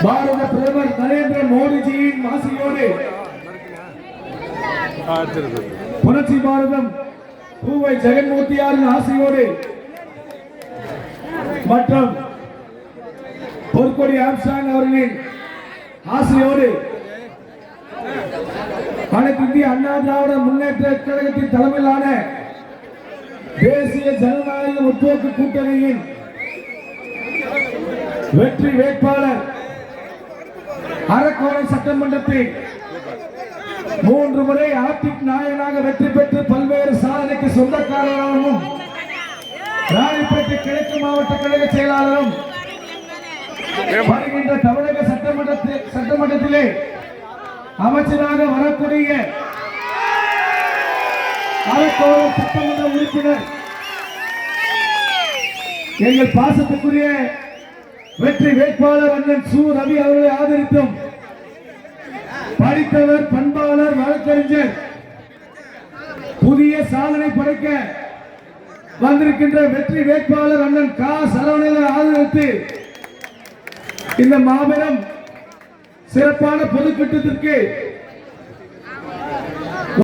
பாரத பிரதமர் நரேந்திர மோடிஜியின் ஆசையோடு புரட்சி பாரதம் பூவை ஜெகன்மூர்த்தியாரின் ஆசையோடு மற்றும் பொற்கொடி ஆம்ஸ்டாங் அவர்களின் ஆசையோடு அனைத்து இந்திய அண்ணா திராவிட முன்னேற்ற கழகத்தின் தலைமையிலான தேசிய ஜனநாயக முற்போக்கு கூட்டணியின் வெற்றி வேட்பாளர் அரக்கோணம் சட்டமன்றத்தில் 3 முறை ஆர்டிக் நாயகனாக வெற்றி பெற்று பல்வேறு சாதனைக்கு சொந்தக்காரராகவும் ராணிப்பேட்டை கிழக்கு மாவட்ட கழக செயலாளரும் வருகின்ற தமிழக சட்டமன்றத்திலே அமைச்சராக வரக்கூடிய அரக்கோணம் சட்டமன்ற உறுப்பினர் எங்கள் பாசத்துக்குரிய வெற்றி வேட்பாளர் அண்ணன் சு ரவி அவர்களை ஆதரித்தும் படித்தவர் பண்பாளர் வழக்கறிஞர் புதிய சாதனை படைக்க வந்திருக்கின்ற வெற்றி வேட்பாளர் அண்ணன் கா சரவணனை ஆதரித்து இந்த மாபெரும் சிறப்பான பொதுக்கூட்டத்திற்கு